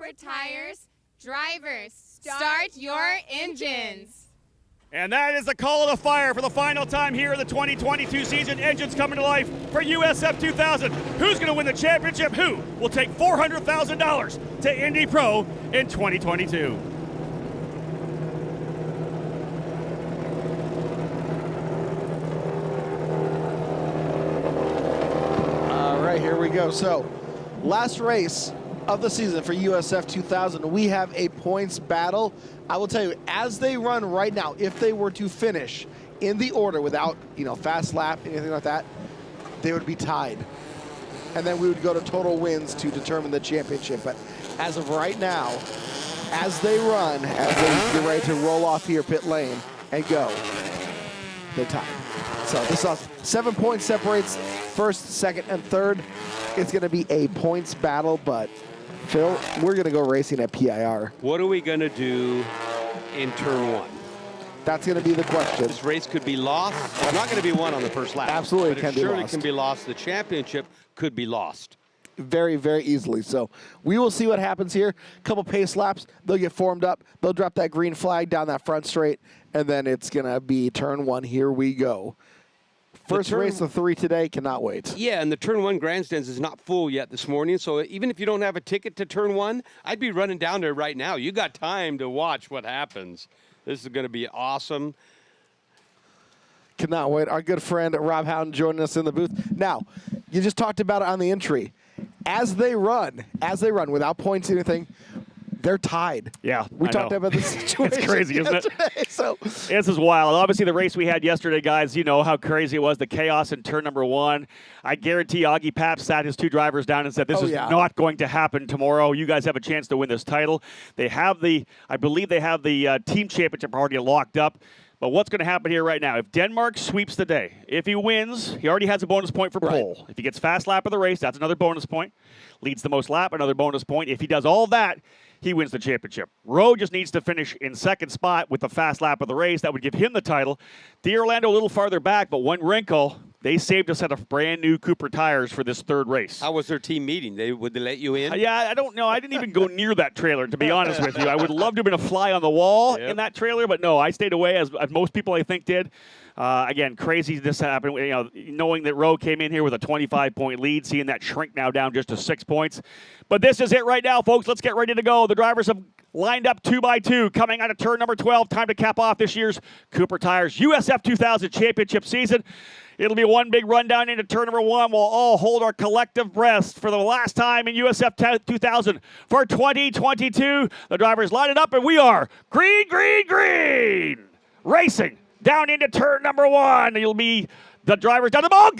Cooper Tires. Drivers, start your engines. And that is the call of the fire for the final time here in the 2022 season. Engines coming to life for USF 2000. Who's going to win the championship? Who will take $400,000 to Indy Pro in 2022? All right, here we go. So, last race of the season for USF 2000. We have a points battle. I will tell you, as they run right now, if they were to finish in the order without, fast lap, anything like that, they would be tied. And then we would go to total wins to determine the championship. But as of right now, as they run, as they get ready to roll off here pit lane and go, they're tied. So this is 7 points separates first, second, and third. It's going to be a points battle, but Phil, we're going to go racing at PIR. What are we going to do in turn one? That's going to be the question. This race could be lost. It's not going to be won on the first lap. Absolutely, but it can be surely lost. can be lost. The championship could be lost. Very, very easily. So we will see what happens here. Couple pace laps. They'll get formed up. They'll drop that green flag down that front straight, and then it's going to be turn one. Here we go. First race of 3 today, cannot wait. Yeah, and the turn one grandstands is not full yet this morning, so even if you don't have a ticket to turn one, I'd be running down there right now. You got time to watch what happens. This is going to be awesome. Cannot wait. Our good friend Rob Howden joining us in the booth. Now, you just talked about it on the entry. As they run without points or anything, they're tied. Yeah, we talked about this situation. It's crazy, isn't it? So this is wild. Obviously, the race we had yesterday, guys, you know how crazy it was, the chaos in turn number one. I guarantee Augie Papp sat his 2 drivers down and said, this is not going to happen tomorrow. You guys have a chance to win this title. They have I believe they have the team championship already locked up. But what's going to happen here right now? If Denmark sweeps the day, if he wins, he already has a bonus point for pole. If he gets fast lap of the race, that's another bonus point. Leads the most lap, another bonus point. If he does all that, he wins the championship. Rowe just needs to finish in second spot with the fast lap of the race. That would give him the title. D'Orlando a little farther back, but one wrinkle. They saved a set of brand new Cooper tires for this third race. How was their team meeting? Would they let you in? Yeah, I don't know. I didn't even go near that trailer, to be honest with you. I would love to have been a fly on the wall in that trailer, but no, I stayed away, as most people I think did. Again, crazy this happened. Knowing that Rowe came in here with a 25-point lead, seeing that shrink now down just to 6 points. But this is it right now, folks. Let's get ready to go. The drivers have lined up 2 by 2, coming out of turn number 12. Time to cap off this year's Cooper Tires USF 2000 championship season. It'll be one big rundown into turn number 1. We'll all hold our collective breaths for the last time in USF 2000 for 2022. The drivers line it up, and we are green, green, green. Racing down into turn number 1. It'll be the drivers down the ball.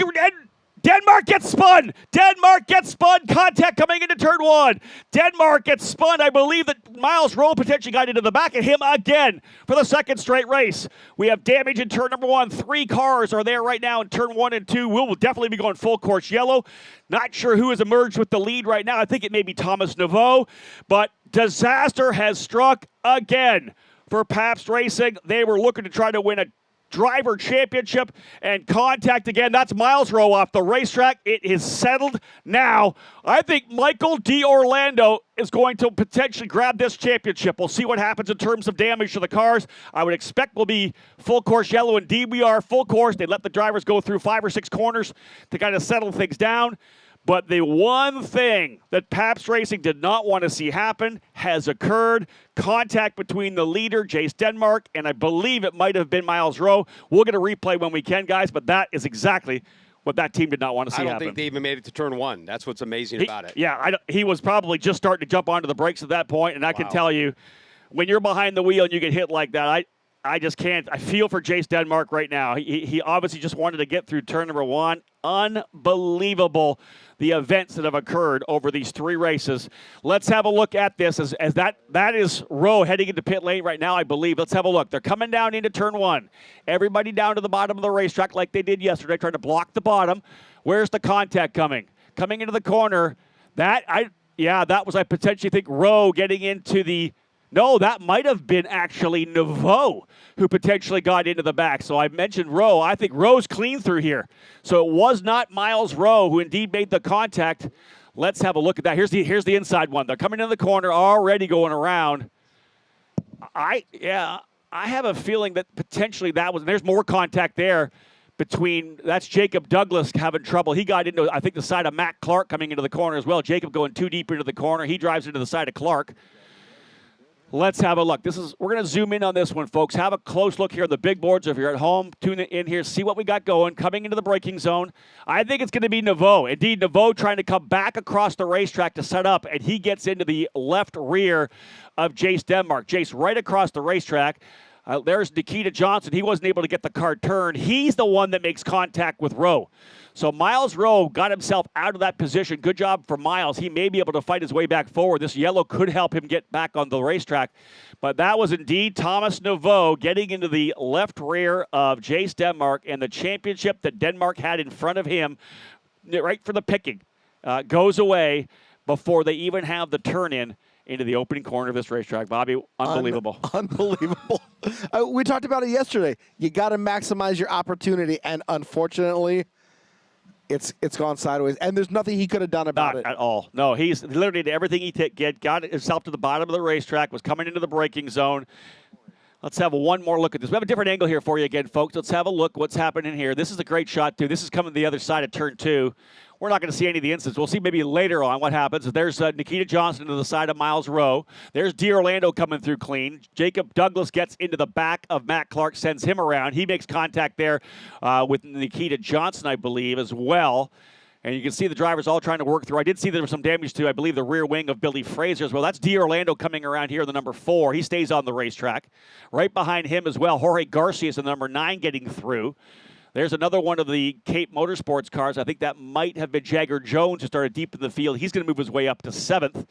Denmark gets spun. Denmark gets spun. Contact coming into turn 1. Denmark gets spun. I believe that Miles Rowe potentially got into the back of him again for the second straight race. We have damage in turn number 1. 3 cars are there right now in turn 1 and 2. We'll definitely be going full course yellow. Not sure who has emerged with the lead right now. I think it may be Thomas Naveau, but disaster has struck again for Pabst Racing. They were looking to try to win a driver championship, and contact again. That's Miles Rowe off the racetrack. It is settled now. I think Michael D'Orlando is going to potentially grab this championship. We'll see what happens in terms of damage to the cars. I would expect we'll be full course yellow. Indeed, we are full course. They let the drivers go through 5 or 6 corners to kind of settle things down. But the one thing that Pabst Racing did not want to see happen has occurred. Contact between the leader, Jace Denmark, and I believe it might have been Miles Rowe. We'll get a replay when we can, guys, but that is exactly what that team did not want to see happen. I don't think they even made it to turn 1. That's what's amazing about it. Yeah, he was probably just starting to jump onto the brakes at that point, and I can tell you, when you're behind the wheel and you get hit like that, I just can't. I feel for Jace Denmark right now. He obviously just wanted to get through turn number 1. Unbelievable, the events that have occurred over these 3 races. Let's have a look at this as that is Rowe heading into pit lane right now, I believe. Let's have a look. They're coming down into turn 1. Everybody down to the bottom of the racetrack like they did yesterday, trying to block the bottom. Where's the contact coming? Coming into the corner. That was, I potentially think, Rowe getting into the... No, that might have been actually Naveau who potentially got into the back. So I mentioned Rowe. I think Rowe's clean through here. So it was not Miles Rowe who indeed made the contact. Let's have a look at that. Here's the inside one. They're coming in the corner, already going around. I have a feeling that potentially there's more contact there that's Jacob Douglas having trouble. He got into, I think, the side of Matt Clark coming into the corner as well. Jacob going too deep into the corner. He drives into the side of Clark. Let's have a look. We're going to zoom in on this one, folks. Have a close look here on the big boards. If you're at home, tune in here, see what we got going. Coming into the braking zone, I think it's going to be Naveau. Indeed, Naveau trying to come back across the racetrack to set up, and he gets into the left rear of Jace Denmark. Jace right across the racetrack. There's Nikita Johnson. He wasn't able to get the car turned. He's the one that makes contact with Rowe. So Miles Rowe got himself out of that position. Good job for Miles. He may be able to fight his way back forward. This yellow could help him get back on the racetrack. But that was indeed Thomas Naveau getting into the left rear of Jace Denmark, and the championship that Denmark had in front of him, right for the picking, goes away before they even have the turn-in into the opening corner of this racetrack. Bobby, unbelievable. Unbelievable. We talked about it yesterday. You got to maximize your opportunity, and unfortunately, it's gone sideways. And there's nothing he could have done about it. Not at all. No, he's literally did everything he got himself to the bottom of the racetrack, was coming into the braking zone. Let's have one more look at this. We have a different angle here for you again, folks. Let's have a look what's happening here. This is a great shot, too. This is coming to the other side of turn 2. We're not going to see any of the incidents. We'll see maybe later on what happens. There's Nikita Johnson to the side of Miles Rowe. There's D'Orlando coming through clean. Jacob Douglas gets into the back of Matt Clark, sends him around. He makes contact there with Nikita Johnson, I believe, as well. And you can see the drivers all trying to work through. I did see there was some damage to, I believe, the rear wing of Billy Fraser as well. That's D'Orlando coming around here in the number 4. He stays on the racetrack. Right behind him as well, Jorge Garcia is the number 9 getting through. There's another one of the Cape Motorsports cars. I think that might have been Jagger Jones, who started deep in the field. He's going to move his way up to 7th.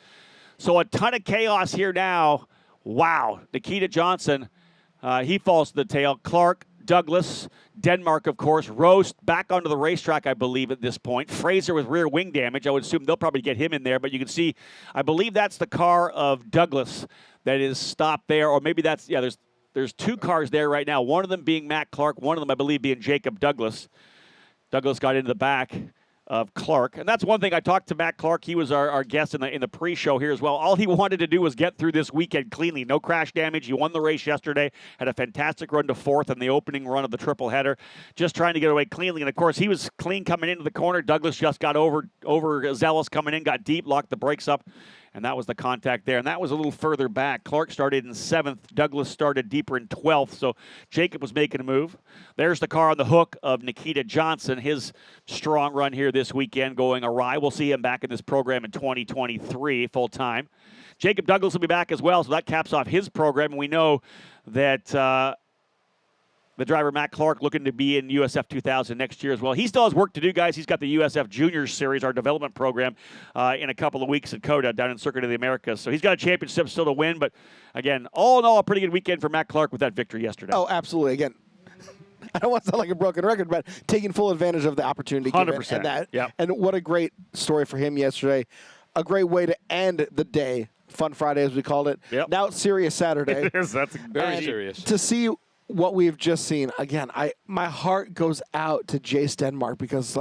So a ton of chaos here now. Wow. Nikita Johnson, he falls to the tail. Clark, Douglas, Denmark, of course. Roast back onto the racetrack, I believe, at this point. Fraser with rear wing damage. I would assume they'll probably get him in there. But you can see, I believe that's the car of Douglas that is stopped there. Or maybe that's, there's 2 cars there right now. One of them being Matt Clark. One of them, I believe, being Jacob Douglas. Douglas got into the back of Clark. And that's one thing. I talked to Matt Clark. He was our guest in the pre-show here as well. All he wanted to do was get through this weekend cleanly. No crash damage. He won the race yesterday. Had a fantastic run to 4th in the opening run of the triple header. Just trying to get away cleanly. And, of course, he was clean coming into the corner. Douglas just got over zealous coming in, got deep, locked the brakes up. And that was the contact there. And that was a little further back. Clark started in 7th. Douglas started deeper in 12th. So Jacob was making a move. There's the car on the hook of Nikita Johnson. His strong run here this weekend going awry. We'll see him back in this program in 2023 full time. Jacob Douglas will be back as well. So that caps off his program. And we know that the driver, Matt Clark, looking to be in USF 2000 next year as well. He still has work to do, guys. He's got the USF Juniors Series, our development program, in a couple of weeks at COTA down in Circuit of the Americas. So he's got a championship still to win. But, again, all in all, a pretty good weekend for Matt Clark with that victory yesterday. Oh, absolutely. Again, I don't want to sound like a broken record, but taking full advantage of the opportunity. 100%. And what a great story for him yesterday. A great way to end the day. Fun Friday, as we called it. Yep. Now it's Serious Saturday. It is. That's Very serious. To see what we've just seen, again, my heart goes out to Jace Denmark because,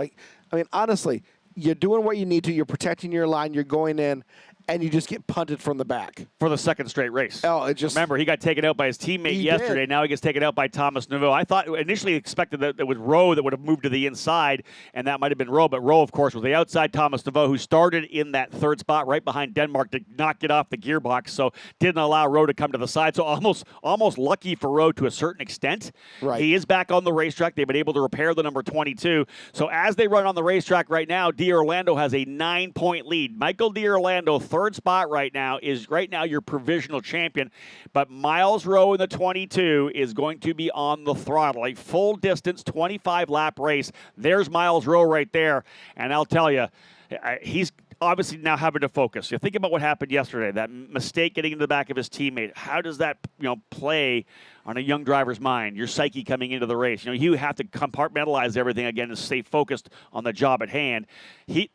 honestly, you're doing what you need to. You're protecting your line. You're going in, and you just get punted from the back. for the second straight race. Oh, it just... Remember, he got taken out by his teammate He yesterday. did. Now he gets taken out by Thomas Naveau. I thought initially expected that it was Rowe that would have moved to the inside, and that might have been Rowe. But Rowe, of course, was the outside Thomas Naveau, who started in that 3rd spot right behind Denmark, did not get off the gearbox, so didn't allow Rowe to come to the side. So almost lucky for Rowe to a certain extent. Right. He is back on the racetrack. They've been able to repair the number 22. So as they run on the racetrack right now, D'Orlando has a 9-point lead. Michael D'Orlando, 3rd spot right now, is right now your provisional champion. But Miles Rowe in the 22 is going to be on the throttle. A full distance, 25-lap race. There's Miles Rowe right there. And I'll tell you, he's obviously now having to focus. You think about what happened yesterday, that mistake getting into the back of his teammate. How does that play on a young driver's mind, your psyche coming into the race? You have to compartmentalize everything again and stay focused on the job at hand.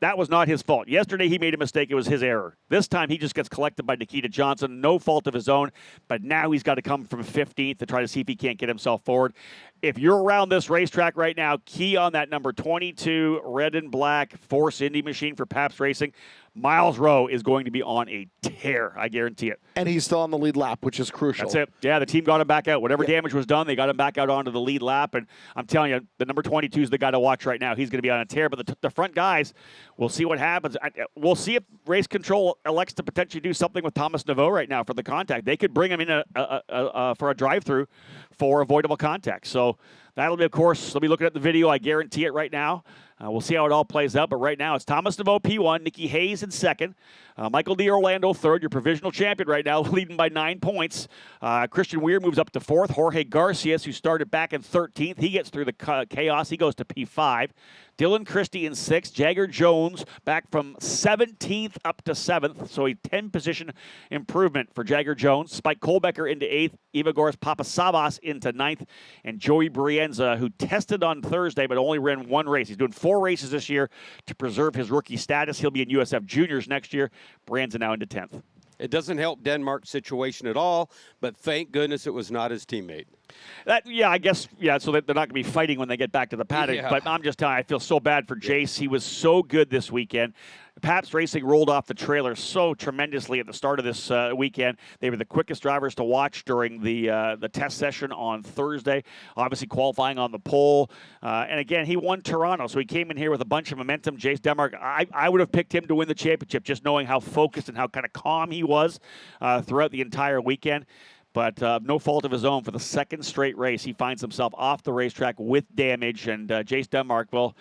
That was not his fault. Yesterday he made a mistake. It was his error. This time he just gets collected by Nikita Johnson. No fault of his own. But now he's got to come from 15th to try to see if he can't get himself forward. If you're around this racetrack right now, key on that number 22 red and black Force Indy machine for Pabst Racing. Miles Rowe is going to be on a tear. I guarantee it. And he's still on the lead lap, which is crucial. That's it. Yeah, the team got him back out. Whatever damage was done, they got him back out onto the lead lap. And I'm telling you, the number 22 is the guy to watch right now. He's going to be on a tear. But the front guys, we'll see what happens. We'll see if Race Control elects to potentially do something with Thomas Naveau right now for the contact. They could bring him in for a drive-through for avoidable contact. So that'll be, of course, they'll be looking at the video. I guarantee it right now. We'll see how it all plays out. But right now, it's Thomas Naveau P1, Nikki Hayes in second, Michael D'Orlando third, your provisional champion right now, leading by 9 points. Christian Weir moves up to fourth. Jorge Garcias, who started back in 13th, he gets through the chaos. He goes to P5. Dylan Christie in 6th. Jagger Jones back from 17th up to 7th, so a 10-position improvement for Jagger Jones. Spike Kohlbecker into 8th. Evagoras Papasavas into 9th. And Joey Brienza, who tested on Thursday but only ran 1 race. He's doing 4 races this year to preserve his rookie status. He'll be in USF Juniors next year. Brienza now into 10th. It doesn't help Denmark's situation at all, but thank goodness it was not his teammate. I guess, so that they're not going to be fighting when they get back to the paddock. Yeah. But I'm just telling you, I feel so bad for Jace. He was so good this weekend. Pabst Racing rolled off the trailer so tremendously at the start of this weekend. They were the quickest drivers to watch during the test session on Thursday, obviously qualifying on the pole. And again, he won Toronto, so he came in here with a bunch of momentum. Jace Denmark, I would have picked him to win the championship, just knowing how focused and how kind of calm he was throughout the entire weekend. But no fault of his own, for the second straight race, he finds himself off the racetrack with damage. And Jace Denmark, well,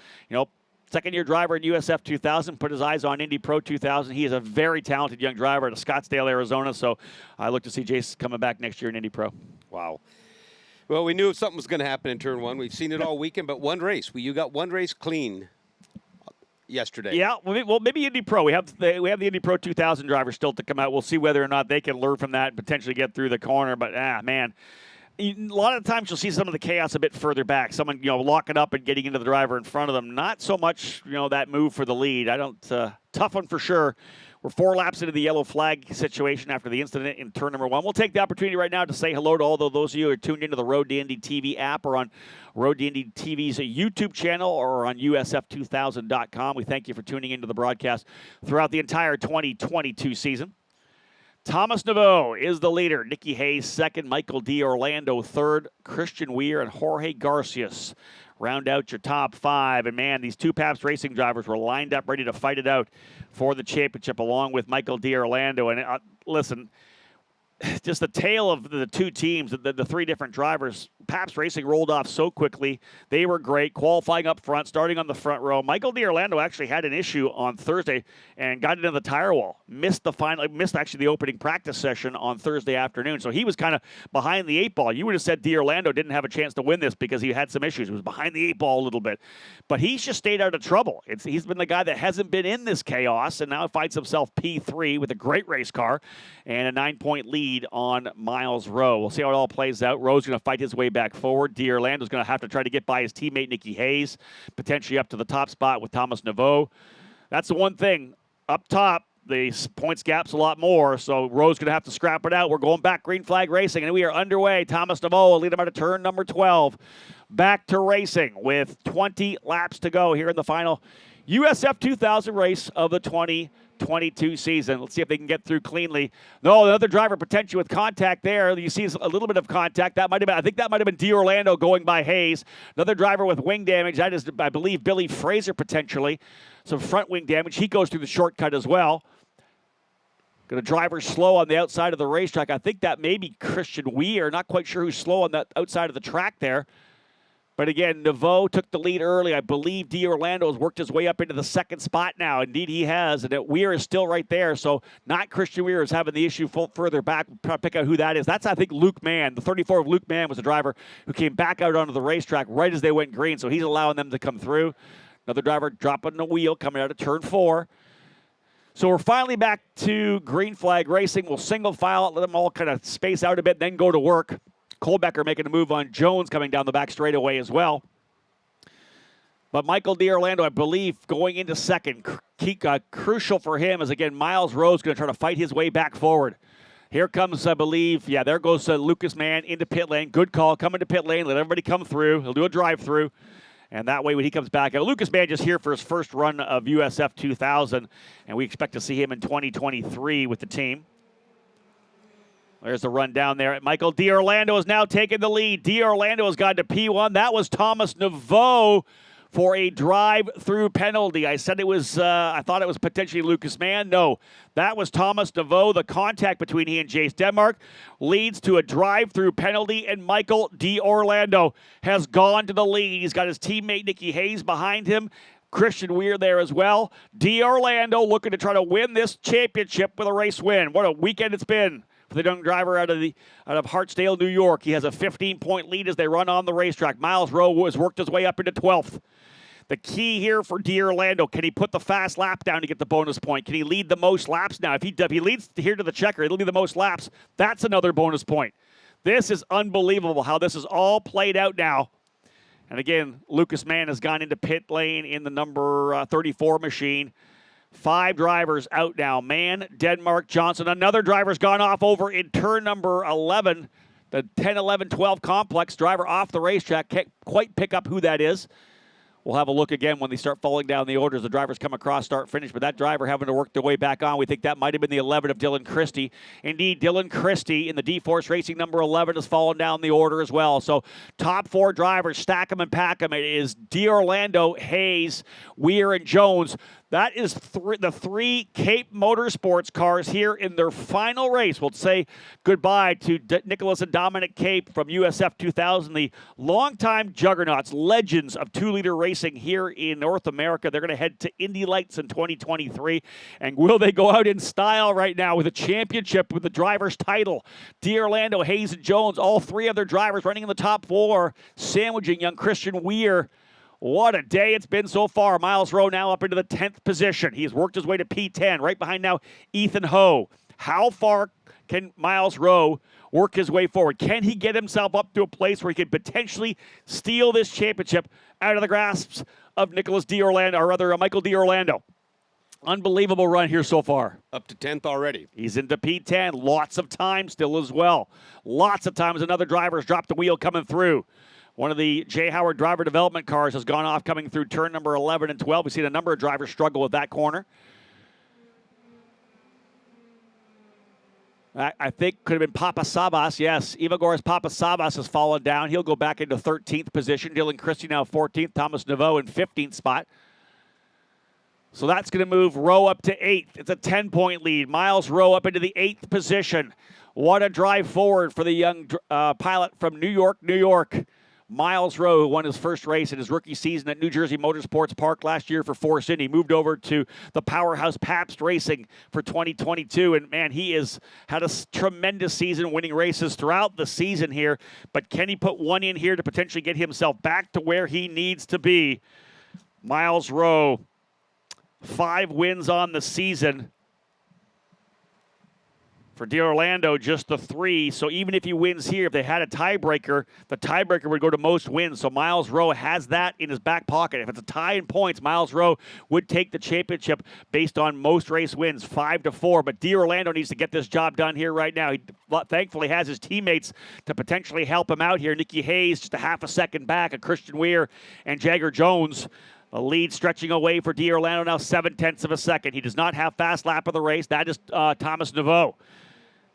second-year driver in USF 2000, put his eyes on Indy Pro 2000. He is a very talented young driver out of Scottsdale, Arizona. So I look to see Jace coming back next year in Indy Pro. Wow. Well, we knew something was going to happen in Turn 1. We've seen it all weekend, but one race. You got one race clean yesterday. Yeah, well, maybe Indy Pro. We have the Indy Pro 2000 drivers still to come out. We'll see whether or not they can learn from that and potentially get through the corner. But, man, a lot of times you'll see some of the chaos a bit further back. Someone, locking up and getting into the driver in front of them. Not so much, that move for the lead. I don't, tough one for sure. We're 4 laps into the yellow flag situation after the incident in turn number 1. We'll take the opportunity right now to say hello to all those of you who are tuned into the Road to Indy TV app or on Road to Indy TV's YouTube channel or on USF2000.com. We thank you for tuning into the broadcast throughout the entire 2022 season. Thomas Naveau is the leader. Nikki Hayes second. Michael D'Orlando third. Christian Weir and Jorge Garcias round out your top 5. And, man, these 2 Pabst Racing drivers were lined up ready to fight it out for the championship along with Michael D'Orlando. And, listen, just the tale of the 2 teams, the 3 different drivers. Pabst Racing rolled off so quickly. They were great, qualifying up front, starting on the front row. Michael D'Orlando actually had an issue on Thursday and got it in the tire wall. Missed actually the opening practice session on Thursday afternoon. So he was kind of behind the 8 ball. You would have said D'Orlando didn't have a chance to win this because he had some issues. He was behind the 8 ball a little bit. But he's just stayed out of trouble. He's been the guy that hasn't been in this chaos and now finds himself P3 with a great race car and a 9-point lead on Miles Rowe. We'll see how it all plays out. Rowe's going to fight his way back forward. D'Orlando's going to have to try to get by his teammate Nikki Hayes, potentially up to the top spot with Thomas Naveau. That's the one thing. Up top, the points gap's a lot more, so Rowe's going to have to scrap it out. We're going back green flag racing, and we are underway. Thomas Naveau will lead him out of turn number 12. Back to racing with 20 laps to go here in the final USF 2000 race of the 2022 season. Let's see if they can get through cleanly. No, another driver potentially with contact there. You see a little bit of contact. I think that might have been D'Orlando going by Hayes. Another driver with wing damage. That is, I believe, Billy Fraser potentially. Some front wing damage. He goes through the shortcut as well. Got a driver slow on the outside of the racetrack. I think that may be Christian Weir. Not quite sure who's slow on that outside of the track there. But again, Naveau took the lead early. I believe D'Orlando has worked his way up into the second spot now. Indeed, he has. And Weir is still right there. So not Christian Weir is having the issue further back. We'll try to pick out who that is. That's, I think, Luke Mann. The 34 of Luke Mann was a driver who came back out onto the racetrack right as they went green. So he's allowing them to come through. Another driver dropping the wheel coming out of turn 4. So we're finally back to green flag racing. We'll single file it, let them all kind of space out a bit, then go to work. Kohlbecker making a move on Jones coming down the back straightaway as well. But Michael D'Orlando, I believe, going into second. Crucial for him is, again, Miles Rowe's going to try to fight his way back forward. Here comes, I believe, there goes Lucas Mann into pit lane. Good call, coming to pit lane, let everybody come through. He'll do a drive-through. And that way, when he comes back, Lucas Mann just here for his first run of USF 2000, and we expect to see him in 2023 with the team. There's the run down there. Michael D'Orlando has now taken the lead. D'Orlando has gone to P1. That was Thomas Naveau for a drive-through penalty. I said it was, I thought it was potentially Lucas Mann. No, that was Thomas Naveau. The contact between he and Jace Denmark leads to a drive-through penalty, and Michael D'Orlando has gone to the lead. He's got his teammate Nicky Hayes behind him. Christian Weir there as well. D'Orlando looking to try to win this championship with a race win. What a weekend it's been for the young driver out of Hartsdale, New York. He has a 15-point lead as they run on the racetrack. Miles Rowe has worked his way up into 12th. The key here for D'Orlando, can he put the fast lap down to get the bonus point? Can he lead the most laps now? If he leads here to the checker, it'll be the most laps. That's another bonus point. This is unbelievable how this is all played out now. And again, Lucas Mann has gone into pit lane in the number 34 machine. 5 drivers out now. Mann, Denmark, Johnson. Another driver's gone off over in turn number 11. The 10, 11, 12 complex driver off the racetrack. Can't quite pick up who that is. We'll have a look again when they start falling down the orders. The drivers come across, start, finish. But that driver having to work their way back on. We think that might have been the 11 of Dylan Christie. Indeed, Dylan Christie in the D-Force Racing number 11 has fallen down the order as well. So top 4 drivers, stack them and pack them. It is D'Orlando, Hayes, Weir, and Jones. That is the 3 Cape Motorsports cars here in their final race. We'll say goodbye to Nicholas and Dominic Cape from USF 2000, the longtime juggernauts, legends of 2-liter racing here in North America. They're going to head to Indy Lights in 2023. And will they go out in style right now with a championship with the driver's title? D'Orlando, Hayes, and Jones, all 3 of their drivers running in the top 4, sandwiching young Christian Weir. What a day it's been so far. Miles Rowe now up into the 10th position. He has worked his way to P10. Right behind now, Ethan Ho. How far can Miles Rowe work his way forward? Can he get himself up to a place where he could potentially steal this championship out of the grasps of Nicholas D'Orlando, or rather Michael D'Orlando? Unbelievable run here so far. Up to 10th already. He's into P10. Lots of time still as well. Lots of times another driver's dropped the wheel coming through. One of the Jay Howard driver development cars has gone off coming through turn number 11 and 12. We've seen a number of drivers struggle with that corner. I think could have been Papa Sabas. Yes, Ivagoras Papa Sabas has fallen down. He'll go back into 13th position. Dylan Christie now 14th. Thomas Naveau in 15th spot. So that's going to move Rowe up to 8th. It's a 10-point lead. Miles Rowe up into the 8th position. What a drive forward for the young pilot from New York, New York. Miles Rowe, who won his first race in his rookie season at New Jersey Motorsports Park last year for Force Indy, moved over to the powerhouse Pabst Racing for 2022. And, man, he has had a tremendous season, winning races throughout the season here. But can he put one in here to potentially get himself back to where he needs to be? Miles Rowe, 5 wins on the season. For D'Orlando, just the 3. So even if he wins here, if they had a tiebreaker, the tiebreaker would go to most wins. So Miles Rowe has that in his back pocket. If it's a tie in points, Miles Rowe would take the championship based on most race wins, 5-4. But D'Orlando needs to get this job done here right now. He thankfully has his teammates to potentially help him out here. Nicky Hayes just a half a second back, a Christian Weir and Jagger Jones. A lead stretching away for D'Orlando now 0.7 of a second. He does not have fast lap of the race. That is Thomas Naveau.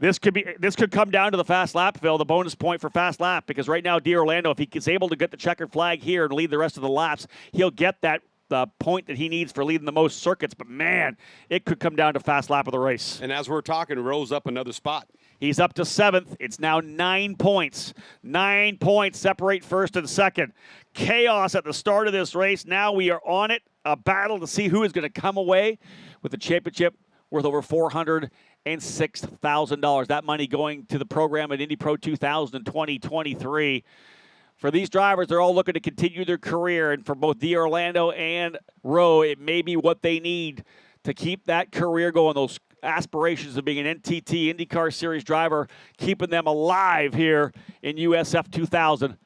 This could come down to the fast lap, Phil, the bonus point for fast lap, because right now D'Orlando, if he is able to get the checkered flag here and lead the rest of the laps, he'll get that point that he needs for leading the most circuits. But, man, it could come down to fast lap of the race. And as we're talking, Rowe's up another spot. He's up to 7th. It's now 9 points. 9 points separate first and second. Chaos at the start of this race. Now we are on it, a battle to see who is going to come away with the championship worth over $406,000. That money going to the program at Indy Pro 2000 in 2023. For these drivers, they're all looking to continue their career. And for both D'Orlando and Rowe, it may be what they need to keep that career going. Those aspirations of being an NTT IndyCar Series driver, keeping them alive here in USF 2000.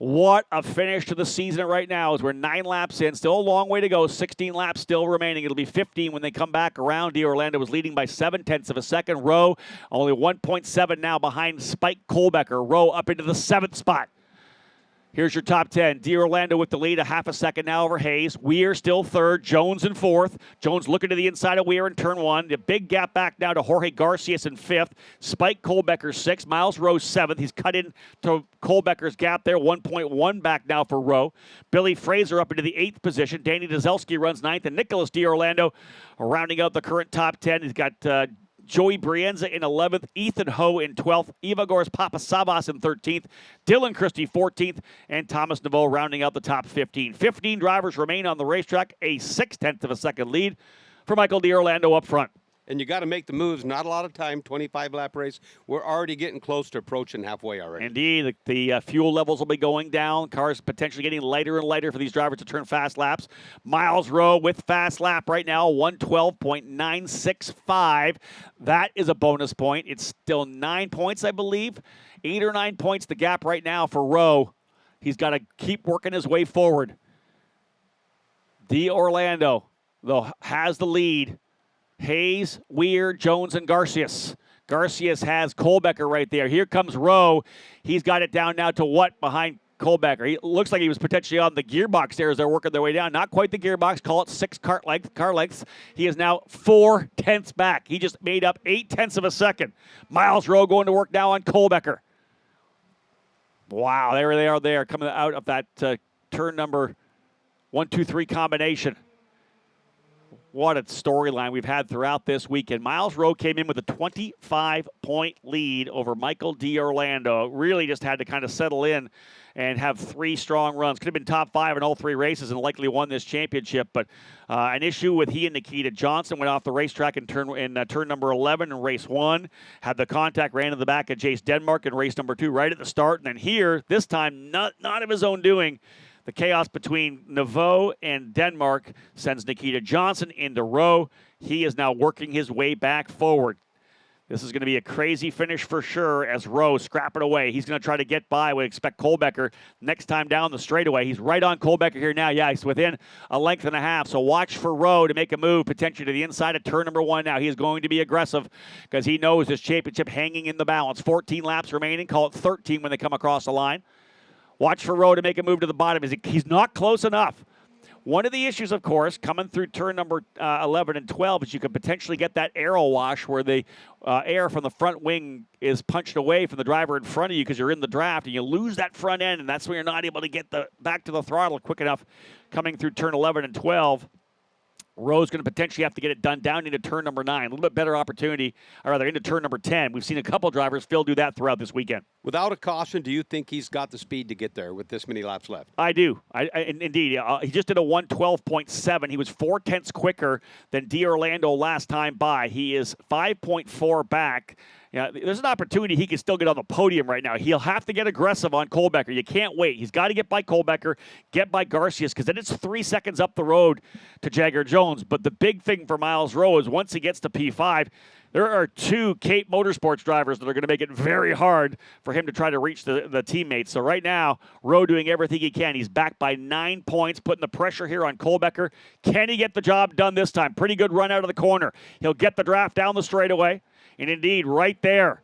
What a finish to the season right now as we're 9 laps in. Still a long way to go. 16 laps still remaining. It'll be 15 when they come back around. D'Orlando was leading by 0.7 of a second. Rowe only 1.7 now behind Spike Kohlbecker. Rowe up into the 7th spot. Here's your top 10. D'Orlando with the lead, a half a second now over Hayes. Weir still third. Jones in fourth. Jones looking to the inside of Weir in turn one. The big gap back now to Jorge Garcias in fifth. Spike Kohlbecker sixth. Miles Rowe seventh. He's cut in to Kohlbecker's gap there. 1.1 back now for Rowe. Billy Fraser up into the eighth position. Danny Dzelski runs ninth. And Nicholas D'Orlando rounding out the current top 10. He's got Joey Brienza in 11th, Ethan Ho in 12th, Ivagors Papasavas in 13th, Dylan Christie 14th, and Thomas Naveau rounding out the top 15. 15 drivers remain on the racetrack, a 6/10 of a second lead for Michael D'Orlando up front. And you got to make the moves. Not a lot of time, 25-lap race. We're already getting close to approaching halfway already. Indeed, the fuel levels will be going down. Cars potentially getting lighter and lighter for these drivers to turn fast laps. Miles Rowe with fast lap right now, 112.965. That is a bonus point. It's still 9 points, I believe. 8 or 9 points the gap right now for Rowe. He's got to keep working his way forward. D'Orlando, though, has the lead. Hayes, Weir, Jones, and Garcias. Garcias has Kohlbecker right there. Here comes Rowe. He's got it down now to what behind Kohlbecker? He looks like he was potentially on the gearbox there as they're working their way down. Not quite the gearbox. Call it 6 car lengths. He is now 4/10 back. He just made up 8/10 of a second. Miles Rowe going to work now on Kohlbecker. Wow, there they are there coming out of that turn number 1, 2, 3 combination. What a storyline we've had throughout this weekend. Miles Rowe came in with a 25-point lead over Michael D'Orlando. Really just had to kind of settle in and have 3 strong runs. Could have been top 5 in all 3 races and likely won this championship. But an issue with he and Nikita Johnson went off the racetrack in turn number 11 in race 1. Had the contact, ran in the back of Jace Denmark in race number 2 right at the start. And then here, this time, not of his own doing, the chaos between Naveau and Denmark sends Nikita Johnson into Rowe. He is now working his way back forward. This is going to be a crazy finish for sure as Rowe scrapping away. He's going to try to get by. We expect Kohlbecker next time down the straightaway. He's right on Kohlbecker here now. Yeah, he's within a length and a half. So watch for Rowe to make a move potentially to the inside of turn number 1 now. He is going to be aggressive because he knows this championship hanging in the balance. 14 laps remaining. Call it 13 when they come across the line. Watch for Rowe to make a move to the bottom. He's not close enough. One of the issues, of course, coming through turn number 11 and 12 is you could potentially get that aero wash where the air from the front wing is punched away from the driver in front of you because you're in the draft, and you lose that front end, and that's when you're not able to get back to the throttle quick enough coming through turn 11 and 12. Rowe's going to potentially have to get it done down into turn number 9. A little bit better opportunity, or rather into turn number 10. We've seen a couple drivers, Phil, do that throughout this weekend. Without a caution, do you think he's got the speed to get there with this many laps left? I do. Indeed. He just did a 112.7. He was 4/10 quicker than D'Orlando last time by. He is 5.4 back. Yeah, there's an opportunity he can still get on the podium right now. He'll have to get aggressive on Kohlbecker. You can't wait. He's got to get by Kohlbecker, get by Garcias, because then it's 3 seconds up the road to Jagger Jones. But the big thing for Miles Rowe is once he gets to P5, there are 2 Cape Motorsports drivers that are going to make it very hard for him to try to reach the teammates. So right now, Rowe doing everything he can. He's back by 9 points, putting the pressure here on Kohlbecker. Can he get the job done this time? Pretty good run out of the corner. He'll get the draft down the straightaway. And indeed, right there,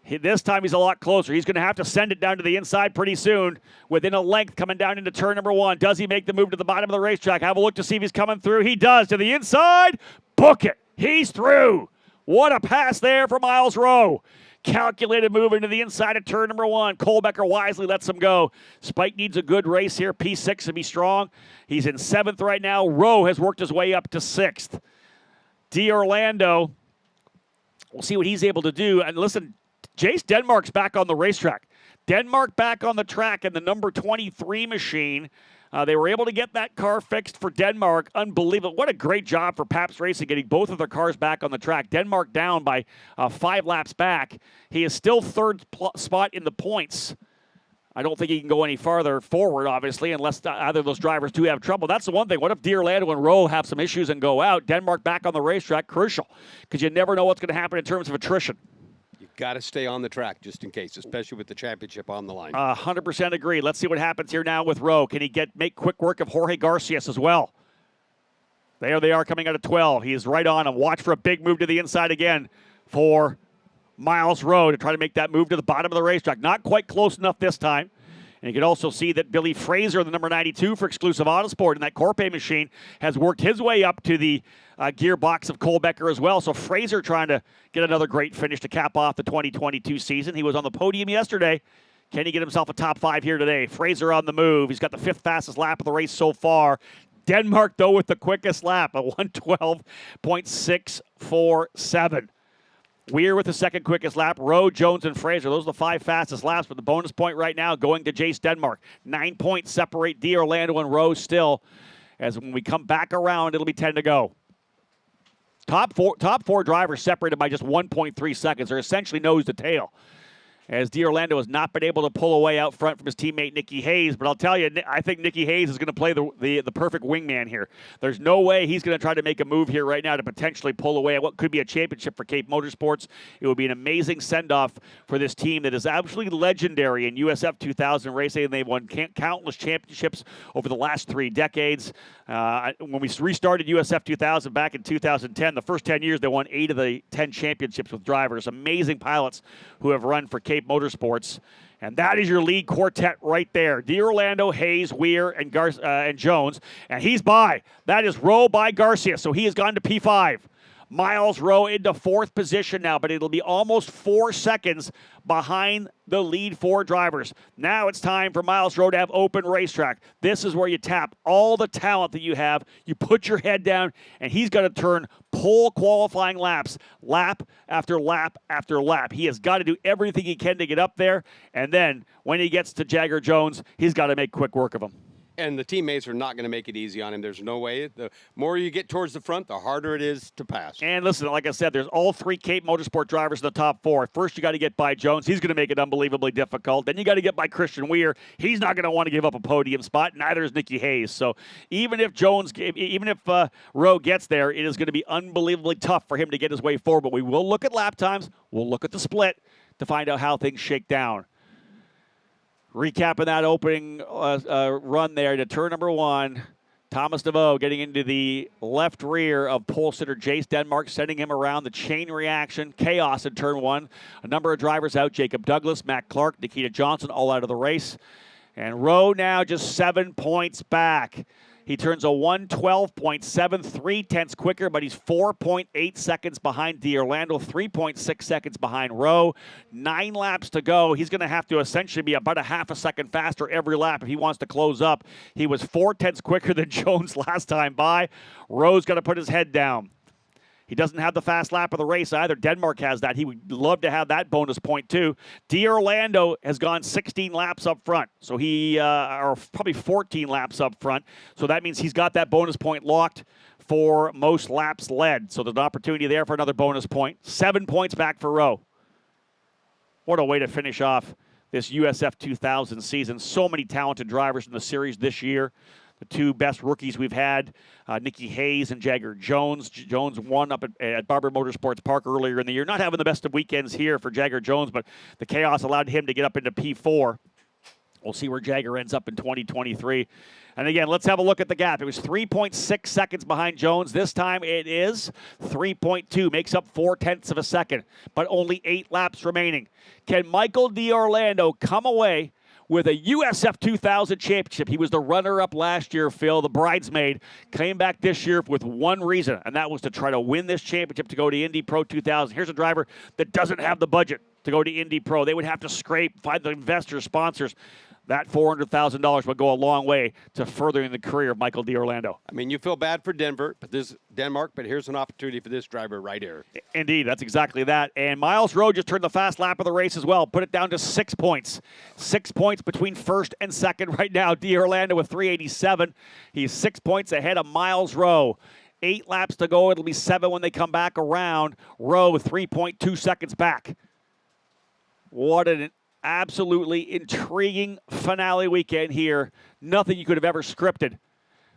this time he's a lot closer. He's going to have to send it down to the inside pretty soon, within a length coming down into turn number 1. Does he make the move to the bottom of the racetrack? Have a look to see if he's coming through. He does. To the inside. Book it. He's through. What a pass there for Miles Rowe. Calculated move into the inside of turn number 1. Kohlbecker wisely lets him go. Spike needs a good race here. P6 to be strong. He's in 7th right now. Rowe has worked his way up to 6th. D'Orlando, we'll see what he's able to do. And listen, Jace Denmark's back on the racetrack. Denmark back on the track in the number 23 machine. They were able to get that car fixed for Denmark. Unbelievable. What a great job for Pabst Racing getting both of their cars back on the track. Denmark down by 5 laps back. He is still 3rd spot in the points. I don't think he can go any farther forward, obviously, unless either of those drivers do have trouble. That's the one thing. What if D'Orlando and Rowe have some issues and go out? Denmark back on the racetrack, crucial, because you never know what's going to happen in terms of attrition. You've got to stay on the track just in case, especially with the championship on the line. 100% agree. Let's see what happens here now with Rowe. Can he make quick work of Jorge Garcias as well? There they are coming out of 12. He is right on him. Watch for a big move to the inside again for Miles Rowe to try to make that move to the bottom of the racetrack. Not quite close enough this time. And you can also see that Billy Fraser, the number 92 for Exclusive Autosport in that Corpay machine, has worked his way up to the gearbox of Kohlbecker as well. So Fraser trying to get another great finish to cap off the 2022 season. He was on the podium yesterday. Can he get himself a top 5 here today? Fraser on the move. He's got the 5th fastest lap of the race so far. Denmark, though, with the quickest lap, a 1:12.647. Weir with the second quickest lap. Rowe, Jones, and Fraser. Those are the 5 fastest laps, but the bonus point right now going to Jace Denmark. 9 points separate D'Orlando and Rowe still. As when we come back around, it'll be 10 to go. Top four drivers separated by just 1.3 seconds. They're essentially nose to tail, as D'Orlando has not been able to pull away out front from his teammate Nicky Hayes. But I'll tell you, I think Nicky Hayes is going to play the perfect wingman here. There's no way he's going to try to make a move here right now to potentially pull away at what could be a championship for Cape Motorsports. It would be an amazing send-off for this team that is absolutely legendary in USF 2000 racing. They've won countless championships over the last 3 decades. When we restarted USF 2000 back in 2010, the first 10 years, they won 8 of the 10 championships with drivers. Amazing pilots who have run for Cape Motorsports. And that is your lead quartet right there. D'Orlando, Hayes, Weir, and Jones. And he's by. That is Rowe by Garcia. So he has gone to P5. Miles Rowe into 4th position now, but it'll be almost 4 seconds behind the lead 4 drivers. Now it's time for Miles Rowe to have open racetrack. This is where you tap all the talent that you have. You put your head down, and he's got to turn pole qualifying laps, lap after lap after lap. He has got to do everything he can to get up there, and then when he gets to Jagger Jones, he's got to make quick work of him. And the teammates are not going to make it easy on him. There's no way. The more you get towards the front, the harder it is to pass. And listen, like I said, there's all 3 Cape Motorsport drivers in the top 4. First, you got to get by Jones. He's going to make it unbelievably difficult. Then you got to get by Christian Weir. He's not going to want to give up a podium spot. Neither is Nicky Hayes. So even if Rowe gets there, it is going to be unbelievably tough for him to get his way forward. But we will look at lap times. We'll look at the split to find out how things shake down. Recapping that opening run there to turn number 1. Thomas DeVoe getting into the left rear of pole sitter Jace Denmark, sending him around. The chain reaction, chaos in turn 1. A number of drivers out. Jacob Douglas, Matt Clark, Nikita Johnson, all out of the race. And Rowe now just 7 points back. He turns a 1:12.73 tenths quicker, but he's 4.8 seconds behind D'Orlando, 3.6 seconds behind Rowe. 9 laps to go. He's going to have to essentially be about a half a second faster every lap if he wants to close up. He was 4 tenths quicker than Jones last time by. Rowe's got to put his head down. He doesn't have the fast lap of the race either. Denmark has that. He would love to have that bonus point too. D'Orlando has gone 16 laps up front. So or probably 14 laps up front. So that means he's got that bonus point locked for most laps led. So there's an opportunity there for another bonus point. 7 points back for Rowe. What a way to finish off this USF 2000 season. So many talented drivers in the series this year. The 2 best rookies we've had, Nicky Hayes and Jagger Jones. Jones won up at Barber Motorsports Park earlier in the year. Not having the best of weekends here for Jagger Jones, but the chaos allowed him to get up into P4. We'll see where Jagger ends up in 2023. And again, let's have a look at the gap. It was 3.6 seconds behind Jones. This time it is 3.2, makes up 0.4 of a second, but only 8 laps remaining. Can Michael D'Orlando come away with a USF 2000 championship? He was the runner-up last year, Phil, the bridesmaid. Came back this year with one reason, and that was to try to win this championship to go to Indy Pro 2000. Here's a driver that doesn't have the budget to go to Indy Pro. They would have to scrape, find the investors, sponsors. That $400,000 would go a long way to furthering the career of Michael D'Orlando. I mean, you feel bad for Denmark, but here's an opportunity for this driver right here. Indeed, that's exactly that. And Miles Rowe just turned the fast lap of the race as well. Put it down to 6 points. 6 points between first and second right now. D'Orlando with 387. He's 6 points ahead of Miles Rowe. 8 laps to go. It'll be 7 when they come back around. Rowe 3.2 seconds back. What an absolutely intriguing finale weekend here. Nothing you could have ever scripted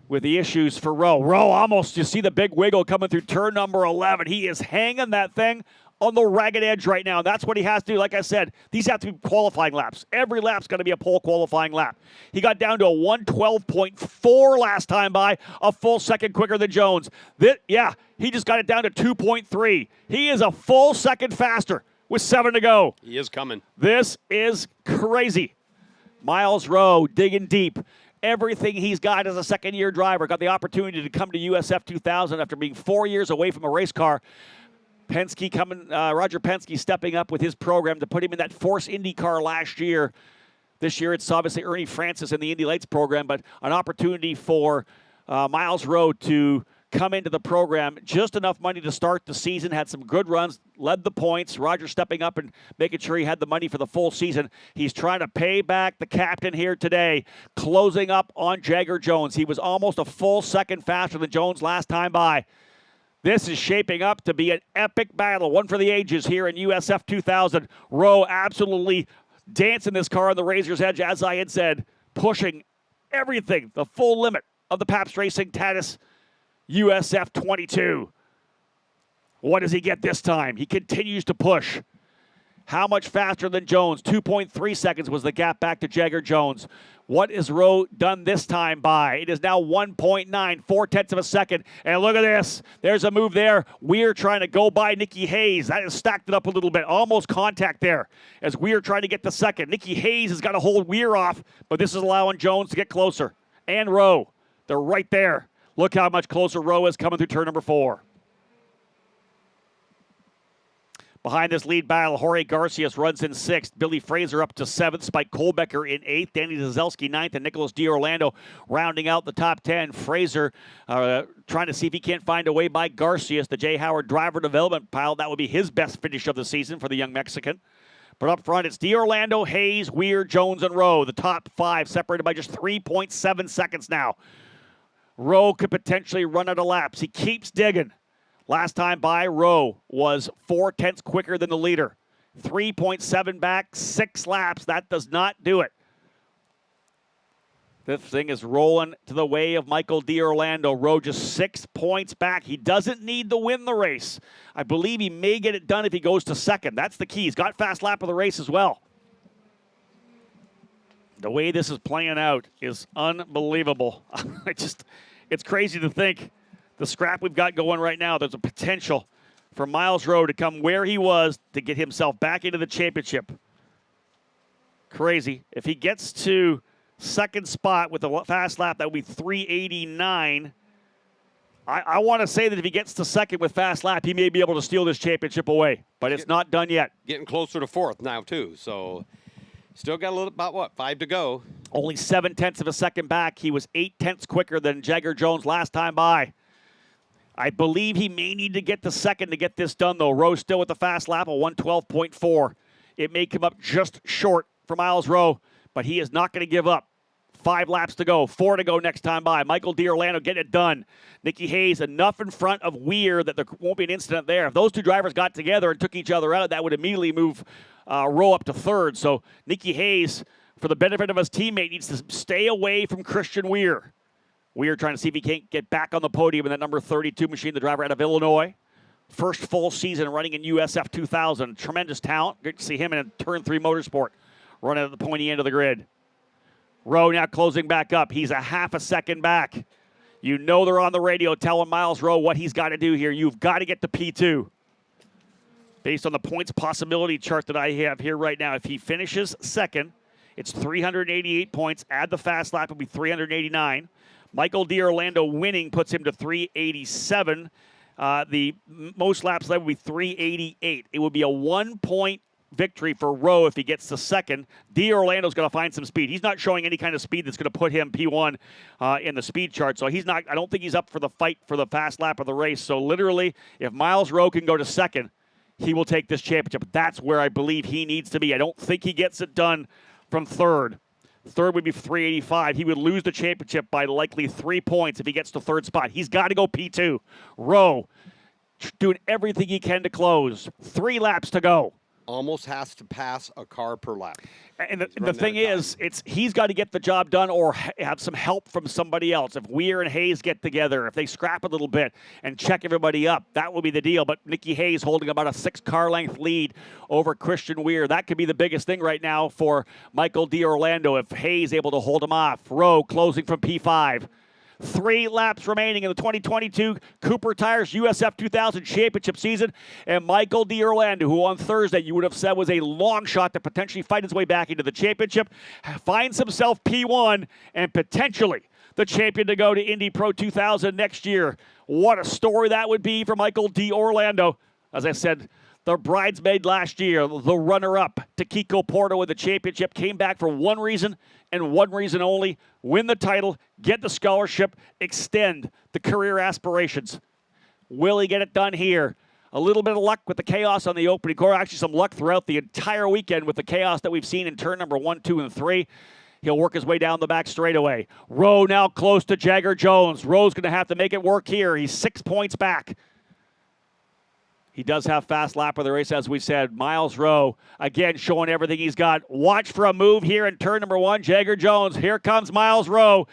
with the issues for Rowe. Rowe almost, you see the big wiggle coming through turn number 11. He is hanging that thing on the ragged edge right now. That's what he has to do. Like I said, these have to be qualifying laps. Every lap's going to be a pole qualifying lap. He got down to a 1:12.4 last time by, a full second quicker than Jones. He just got it down to 2.3. He is a full second faster with 7 to go. He is coming. This is crazy. Miles Rowe digging deep. Everything he's got as a second-year driver. Got the opportunity to come to USF 2000 after being 4 years away from a race car. Penske Roger Penske stepping up with his program to put him in that Force Indy car last year. This year it's obviously Ernie Francis in the Indy Lights program, but an opportunity for Miles Rowe to come into the program. Just enough money to start the season. Had some good runs, led the points. Roger stepping up and making sure he had the money for the full season. He's trying to pay back the captain here today, closing up on Jagger Jones. He was almost a full second faster than Jones last time by. This is shaping up to be an epic battle, one for the ages here in USF 2000. Rowe absolutely dancing this car on the razor's edge, as I had said, pushing everything, the full limit of the Pabst Racing Tatis USF 22. What does he get this time? He continues to push. How much faster than Jones? 2.3 seconds was the gap back to Jagger Jones. What has Rowe done this time by? It is now 1.9, 4/10 of a second. And look at this. There's a move there. Weir trying to go by Nicky Hayes. That has stacked it up a little bit. Almost contact there as Weir trying to get the second. Nicky Hayes has got to hold Weir off, but this is allowing Jones to get closer. And Rowe. They're right there. Look how much closer Rowe is coming through turn number 4. Behind this lead battle, Jorge Garcias runs in 6th. Billy Fraser up to 7th. Spike Kohlbecker in 8th. Danny Zazelski 9th. And Nicholas D'Orlando rounding out the top 10. Fraser trying to see if he can't find a way by Garcias. The Jay Howard driver development pile. That would be his best finish of the season for the young Mexican. But up front, it's D'Orlando, Hayes, Weir, Jones, and Rowe. The top 5 separated by just 3.7 seconds now. Rowe could potentially run out of laps. He keeps digging. Last time by, Rowe was 4/10 quicker than the leader. 3.7 back, 6 laps. That does not do it. This thing is rolling to the way of Michael D'Orlando. Rowe just 6 points back. He doesn't need to win the race. I believe he may get it done if he goes to second. That's the key. He's got fast lap of the race as well. The way this is playing out is unbelievable. It's crazy to think. The scrap we've got going right now, there's a potential for Miles Rowe to come where he was to get himself back into the championship. Crazy. If he gets to second spot with a fast lap, that would be 389. I want to say that if he gets to second with fast lap, he may be able to steal this championship away, but it's not done yet. Getting closer to 4th now, too, so still got a little, about 5 to go. Only 7/10 of a second back. He was 8/10 quicker than Jagger Jones last time by. I believe he may need to get to second to get this done, though. Rowe still with the fast lap of 112.4. It may come up just short for Miles Rowe, but he is not going to give up. 5 laps to go, 4 to go next time by. Michael D'Orlando getting it done. Nicky Hayes enough in front of Weir that there won't be an incident there. If those two drivers got together and took each other out, that would immediately move Rowe up to 3rd. So Nicky Hayes, for the benefit of his teammate, needs to stay away from Christian Weir. Weir trying to see if he can't get back on the podium in that number 32 machine, the driver out of Illinois. First full season running in USF 2000. Tremendous talent. Good to see him in a Turn 3 Motorsport running at the pointy end of the grid. Rowe now closing back up. He's a half a second back. You know they're on the radio telling Miles Rowe what he's got to do here. You've got to get to P2. Based on the points possibility chart that I have here right now, if he finishes second, it's 388 points. Add the fast lap, it'll be 389. Michael D'Orlando winning puts him to 387. The most laps led would be 388. It would be a 1-point victory for Rowe if he gets to second. D'Orlando's going to find some speed. He's not showing any kind of speed that's going to put him P1 in the speed chart. So he's not. I don't think he's up for the fight for the fast lap of the race. So literally, if Miles Rowe can go to second, he will take this championship. That's where I believe he needs to be. I don't think he gets it done from third. Third would be 385. He would lose the championship by likely 3 points if he gets to third spot. He's got to go P2. Rowe doing everything he can to close. 3 laps to go. Almost has to pass a car per lap. And the thing is, he's got to get the job done or have some help from somebody else. If Weir and Hayes get together, if they scrap a little bit and check everybody up, that will be the deal. But Nicky Hayes holding about a 6-car length lead over Christian Weir. That could be the biggest thing right now for Michael D'Orlando if Hayes able to hold him off. Rowe closing from P5. 3 laps remaining in the 2022 Cooper Tires USF 2000 Championship season. And Michael D'Orlando, who on Thursday you would have said was a long shot to potentially fight his way back into the championship, finds himself P1 and potentially the champion to go to Indy Pro 2000 next year. What a story that would be for Michael D'Orlando. As I said, the bridesmaid last year, the runner-up to Kiko Porto in the championship, came back for one reason and one reason only: win the title, get the scholarship, extend the career aspirations. Will he get it done here? A little bit of luck with the chaos on the opening corner. Actually, some luck throughout the entire weekend with the chaos that we've seen in turn number 1, 2, and 3. He'll work his way down the back straightaway. Rowe now close to Jagger Jones. Rowe's going to have to make it work here. He's 6 points back. He does have fast lap of the race, as we said. Miles Rowe, again, showing everything he's got. Watch for a move here in turn number 1. Jagger Jones. Here comes Miles Rowe.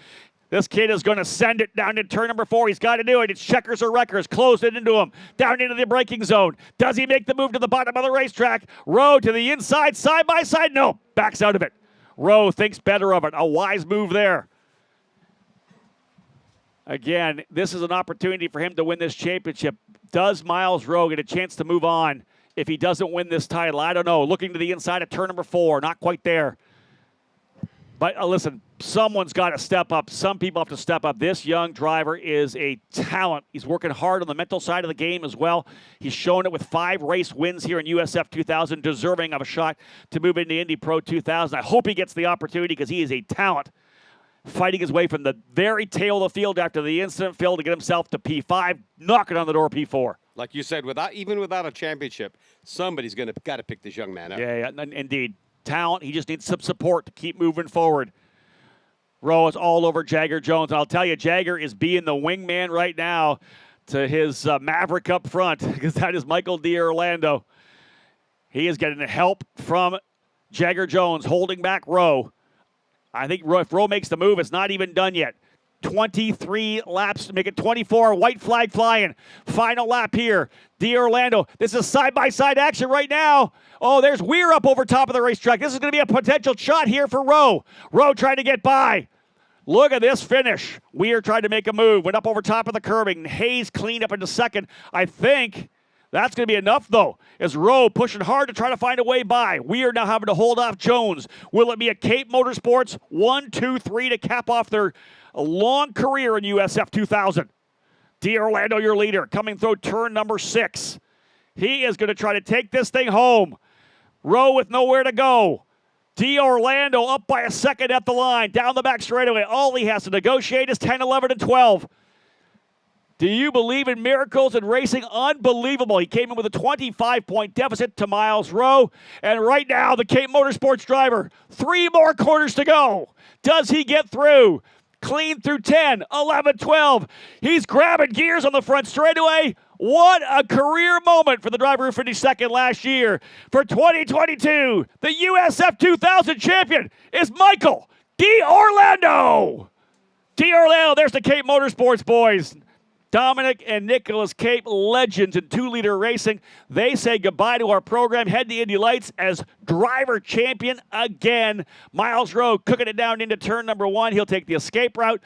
This kid is going to send it down to turn number 4. He's got to do it. It's checkers or wreckers. Closed it into him. Down into the braking zone. Does he make the move to the bottom of the racetrack? Rowe to the inside, side by side. No, backs out of it. Rowe thinks better of it. A wise move there. Again, this is an opportunity for him to win this championship. Does Miles Rowe get a chance to move on if he doesn't win this title? I don't know. Looking to the inside of turn number 4. Not quite there. But listen, someone's got to step up. Some people have to step up. This young driver is a talent. He's working hard on the mental side of the game as well. He's shown it with 5 race wins here in USF 2000, deserving of a shot to move into Indy Pro 2000. I hope he gets the opportunity because he is a talent, fighting his way from the very tail of the field after the incident, Phil, to get himself to P5, knocking on the door P4. Like you said, even without a championship, somebody's got to pick this young man up. Yeah, indeed. Talent. He just needs some support to keep moving forward. Rowe is all over Jagger Jones. And I'll tell you, Jagger is being the wingman right now to his Maverick up front, because that is Michael D'Orlando. He is getting help from Jagger Jones, holding back Rowe. I think if Rowe makes the move, it's not even done yet. 23 laps to make it 24. White flag flying. Final lap here. D'Orlando. This is side-by-side action right now. Oh, there's Weir up over top of the racetrack. This is going to be a potential shot here for Rowe. Rowe trying to get by. Look at this finish. Weir tried to make a move. Went up over top of the curbing. Hayes cleaned up into second. I think that's going to be enough, though, as Rowe pushing hard to try to find a way by. Weir now having to hold off Jones. Will it be a Cape Motorsports 1, 2, 3 to cap off their long career in USF 2000? D'Orlando, your leader, coming through turn number 6. He is going to try to take this thing home. Rowe with nowhere to go. D'Orlando up by a second at the line. Down the back straightaway. All he has to negotiate is 10, 11, and 12. Do you believe in miracles in racing? Unbelievable. He came in with a 25-point deficit to Miles Rowe. And right now, the Cape Motorsports driver, 3 more corners to go. Does he get through? Clean through 10, 11, 12. He's grabbing gears on the front straightaway. What a career moment for the driver who finished second last year. For 2022, the USF 2000 champion is Michael D'Orlando. D'Orlando, there's the Cape Motorsports boys. Dominic and Nicholas Cape, legends in 2-liter racing. They say goodbye to our program. Head to Indy Lights as driver champion again. Miles Rowe cooking it down into turn number 1. He'll take the escape route.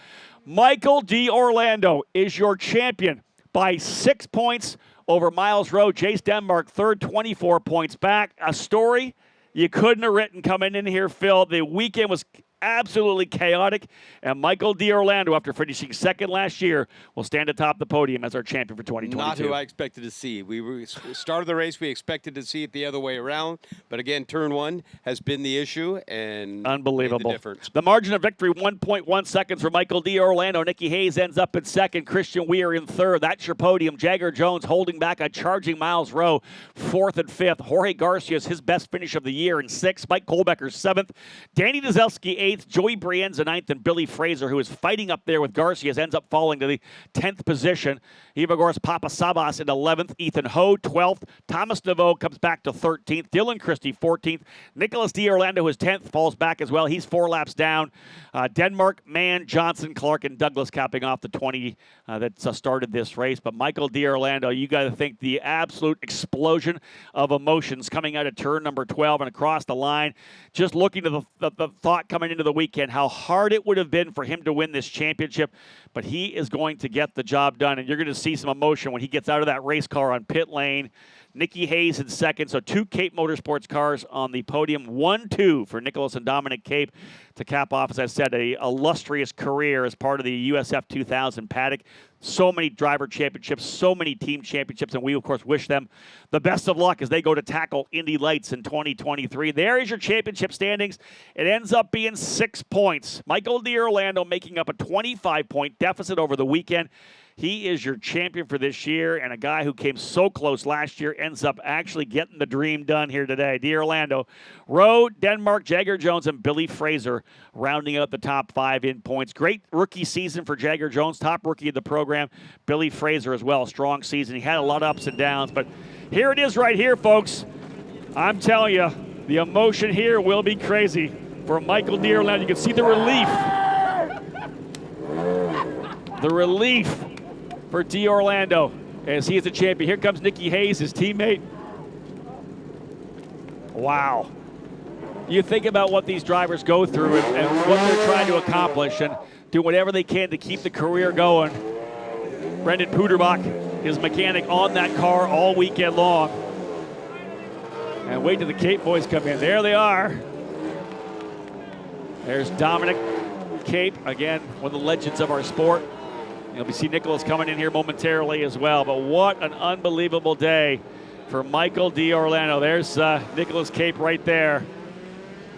Michael D'Orlando is your champion by 6 points over Miles Rowe. Jace Denmark third, 24 points back. A story you couldn't have written coming in here, Phil. The weekend was absolutely chaotic, and Michael D'Orlando, after finishing second last year, will stand atop the podium as our champion for 2022. Not who I expected to see. We started the race, we expected to see it the other way around, but again, turn 1 has been the issue, and unbelievable. The difference. The margin of victory, 1.1 seconds for Michael D'Orlando. Nicky Hayes ends up in second. Christian Weir in third. That's your podium. Jagger Jones holding back a charging Miles Rowe, 4th and 5th. Jorge Garcia is his best finish of the year in 6th. Mike Kohlbecker 7th. Danny Dzelski 8th. Joey Brienza 9th, and Billy Fraser, who is fighting up there with Garcia, ends up falling to the 10th position. Ivagors Papasabas in 11th. Ethan Ho 12th. Thomas Naveau comes back to 13th. Dylan Christie 14th. Nicholas D'Orlando, who is 10th, falls back as well. He's 4 laps down. Denmark, Mann, Johnson, Clark, and Douglas capping off the 20 that started this race. But Michael D'Orlando, you got to think the absolute explosion of emotions coming out of turn number 12 and across the line. Just looking to the thought coming into of the weekend how hard it would have been for him to win this championship, but he is going to get the job done, and you're going to see some emotion when he gets out of that race car on pit lane. Nicky Hayes in second, so 2 Cape Motorsports cars on the podium. 1-2 for Nicholas and Dominic Cape to cap off, as I said, a illustrious career as part of the USF 2000 paddock. So many driver championships, so many team championships, and we, of course, wish them the best of luck as they go to tackle Indy Lights in 2023. There is your championship standings. It ends up being 6 points. Michael D'Orlando making up a 25-point deficit over the weekend. He is your champion for this year, and a guy who came so close last year ends up actually getting the dream done here today. D'Orlando, Rowe, Denmark, Jagger Jones, and Billy Fraser rounding out the top 5 in points. Great rookie season for Jagger Jones, top rookie of the program. Billy Fraser as well, strong season. He had a lot of ups and downs, but here it is right here, folks. I'm telling you, the emotion here will be crazy for Michael D'Orlando. You can see the relief. The relief for D'Orlando as he is the champion. Here comes Nicky Hayes, his teammate. Wow. You think about what these drivers go through and what they're trying to accomplish and do whatever they can to keep the career going. Brendan Puderbach, his mechanic, on that car all weekend long. And wait till the Cape boys come in. There they are. There's Dominic Cape, again, one of the legends of our sport. You'll see Nicholas coming in here momentarily as well. But what an unbelievable day for Michael D'Orlando. There's Nicholas Cape right there.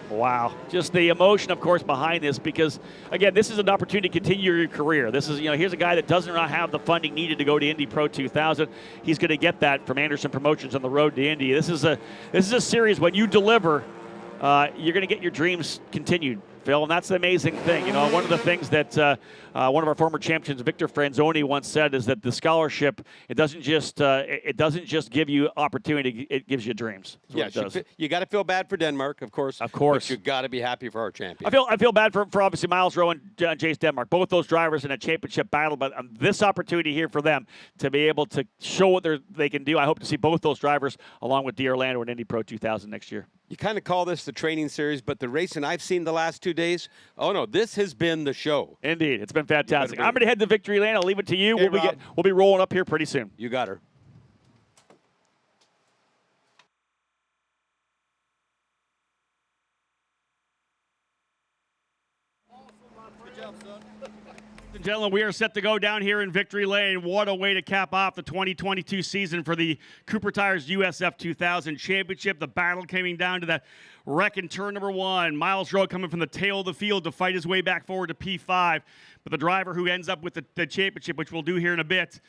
Wow. Just the emotion, of course, behind this because, again, this is an opportunity to continue your career. This is, here's a guy that does not have the funding needed to go to Indy Pro 2000. He's going to get that from Anderson Promotions on the road to Indy. This is a series when you deliver, you're going to get your dreams continued, Phil, and that's the amazing thing. One of the things that one of our former champions, Victor Franzoni, once said is that the scholarship, it doesn't just give you opportunity, it gives you dreams. Yeah, you got to feel bad for Denmark, of course. Of course. But you got to be happy for our champion. I feel bad for obviously Miles Rowe and Jace Denmark, both those drivers in a championship battle, but this opportunity here for them to be able to show what they can do. I hope to see both those drivers along with D'Orlando in Indy Pro 2000 next year. You kind of call this the training series, but the racing I've seen the last 2 days, oh no, this has been the show. Indeed, it's been fantastic. I'm going to head to Victory Lane. I'll leave it to you. Hey, we'll be rolling up here pretty soon. You got her. Ladies and gentlemen, we are set to go down here in Victory Lane. What a way to cap off the 2022 season for the Cooper Tires USF 2000 Championship. The battle coming down to that wreck in turn number 1. Miles Rowe coming from the tail of the field to fight his way back forward to P5. But the driver who ends up with the championship, which we'll do here in a bit,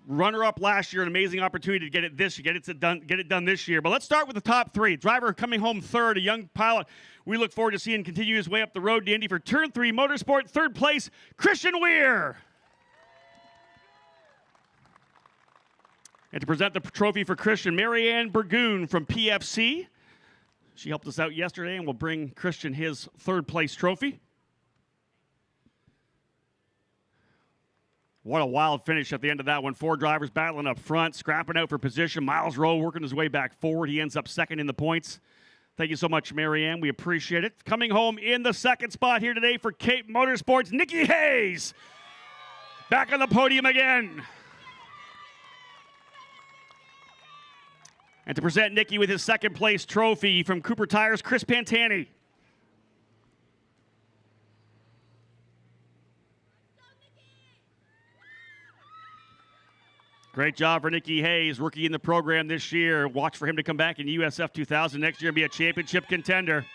runner-up last year, an amazing opportunity to get it done this year. But let's start with the top 3. Driver coming home third, a young pilot. We look forward to seeing continue his way up the road to Indy for Turn 3 Motorsport. Third place, Christian Weir. And to present the trophy for Christian, Marianne Burgoon from PFC. She helped us out yesterday and will bring Christian his third place trophy. What a wild finish at the end of that one. 4 drivers battling up front, scrapping out for position. Miles Rowe working his way back forward. He ends up second in the points. Thank you so much, Marianne. We appreciate it. Coming home in the second spot here today for Cape Motorsports, Nicky Hayes. Back on the podium again. And to present Nicky with his second place trophy from Cooper Tires, Chris Pantani. Great job for Nicky Hayes, rookie in the program this year. Watch for him to come back in USF 2000 next year and be a championship contender.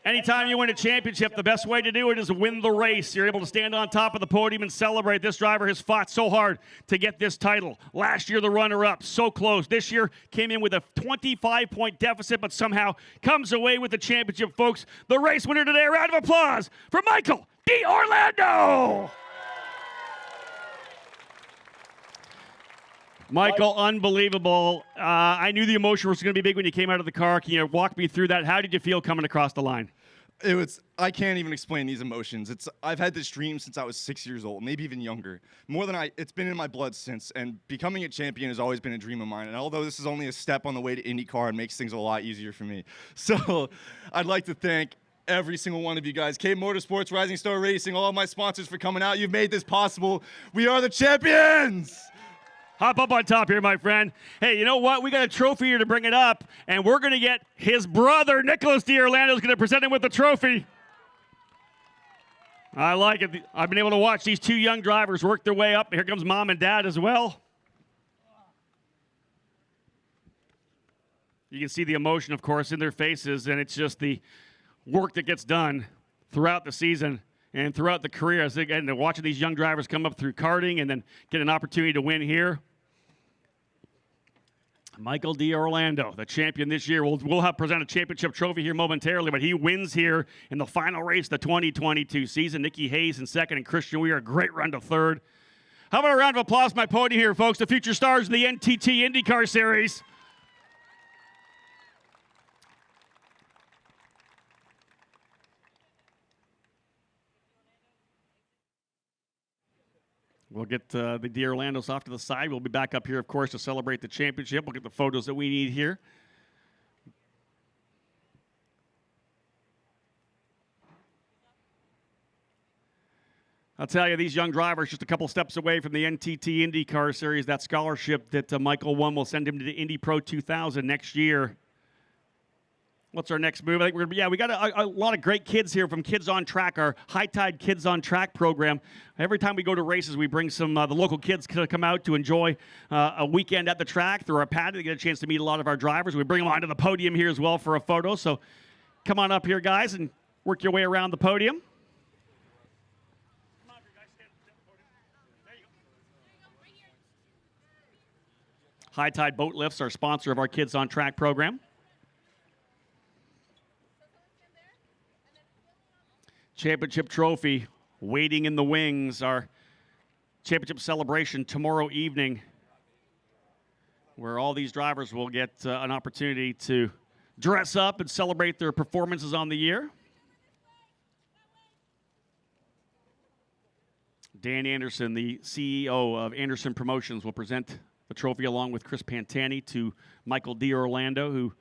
Anytime you win a championship, the best way to do it is to win the race. You're able to stand on top of the podium and celebrate. This driver has fought so hard to get this title. Last year, the runner-up, so close. This year, came in with a 25-point deficit, but somehow comes away with the championship, folks. The race winner today, a round of applause for Michael D'Orlando. Michael, unbelievable. I knew the emotion was going to be big when you came out of the car. Can you walk me through that? How did you feel coming across the line? I can't even explain these emotions. I've had this dream since I was 6 years old, maybe even younger. It's been in my blood since, and becoming a champion has always been a dream of mine. And although this is only a step on the way to IndyCar, it makes things a lot easier for me. So I'd like to thank every single one of you guys, K Motorsports, Rising Star Racing, all of my sponsors for coming out. You've made this possible. We are the champions! Hop up on top here, my friend. Hey, you know what? We got a trophy here to bring it up, and we're going to get his brother, Nicholas D'Orlando, is going to present him with the trophy. I like it. I've been able to watch these two young drivers work their way up. Here comes mom and dad as well. You can see the emotion, of course, in their faces, and it's just the work that gets done throughout the season and throughout the career, as they're watching these young drivers come up through karting and then get an opportunity to win here. Michael D'Orlando, the champion this year. We'll have present a championship trophy here momentarily, but he wins here in the final race of the 2022 season. Nicky Hayes in second and Christian Weir, a great run to third. How about a round of applause for my podium here, folks, the future stars of the NTT IndyCar Series. We'll get the D'Orlandos off to the side. We'll be back up here, of course, to celebrate the championship. We'll get the photos that we need here. I'll tell you, these young drivers just a couple steps away from the NTT IndyCar Series. That scholarship that Michael won will send him to the Indy Pro 2000 next year. What's our next move? I think we got a lot of great kids here from Kids on Track, our High Tide Kids on Track program. Every time we go to races, we bring some the local kids to come out to enjoy a weekend at the track through our pad. They get a chance to meet a lot of our drivers. We bring them onto the podium here as well for a photo. So come on up here, guys, and work your way around the podium. High Tide Boat Lifts are sponsor of our Kids on Track program. Championship trophy waiting in the wings. Our championship celebration tomorrow evening, where all these drivers will get an opportunity to dress up and celebrate their performances on the year. Dan Anderson, the CEO of Anderson Promotions, will present the trophy along with Chris Pantani to Michael D'Orlando, who,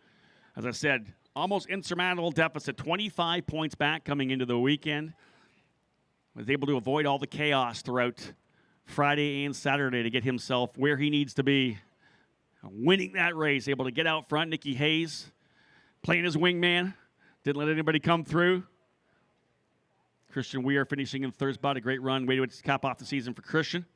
as I said, almost insurmountable deficit, 25 points back coming into the weekend. Was able to avoid all the chaos throughout Friday and Saturday to get himself where he needs to be. Winning that race, able to get out front. Nicky Hayes playing his wingman. Didn't let anybody come through. Christian Weir finishing in third spot. A great run. Way to cap off the season for Christian.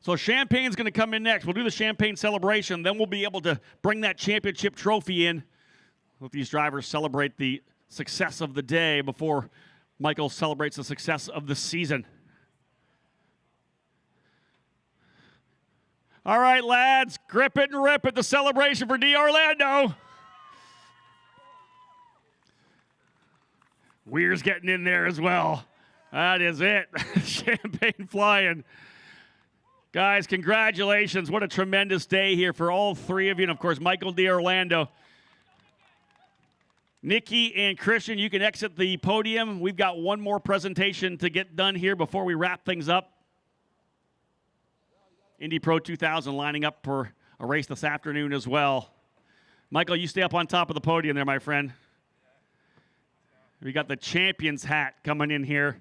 So champagne's going to come in next. We'll do the champagne celebration. Then we'll be able to bring that championship trophy in. Let these drivers celebrate the success of the day before Michael celebrates the success of the season. All right, lads, grip it and rip it. The celebration for D'Orlando. Weir's getting in there as well. That is it. Champagne flying. Guys, congratulations. What a tremendous day here for all three of you. And, of course, Michael D'Orlando. Nicky and Christian, you can exit the podium. We've got one more presentation to get done here before we wrap things up. Indy Pro 2000 lining up for a race this afternoon as well. Michael, you stay up on top of the podium there, my friend. We got the champion's hat coming in here.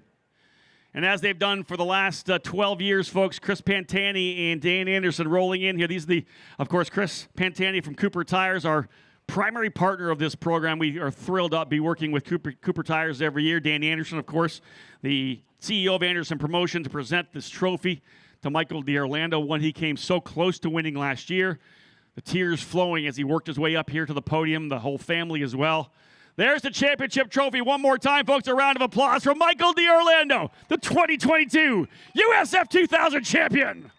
And as they've done for the last 12 years, folks, Chris Pantani and Dan Anderson rolling in here. These are of course, Chris Pantani from Cooper Tires, our primary partner of this program. We are thrilled to be working with Cooper Tires every year. Dan Anderson, of course, the CEO of Anderson Promotion, to present this trophy to Michael D'Orlando, one he came so close to winning last year. The tears flowing as he worked his way up here to the podium, the whole family as well. There's the championship trophy one more time, folks. A round of applause for Michael D'Orlando, the 2022 USF 2000 champion.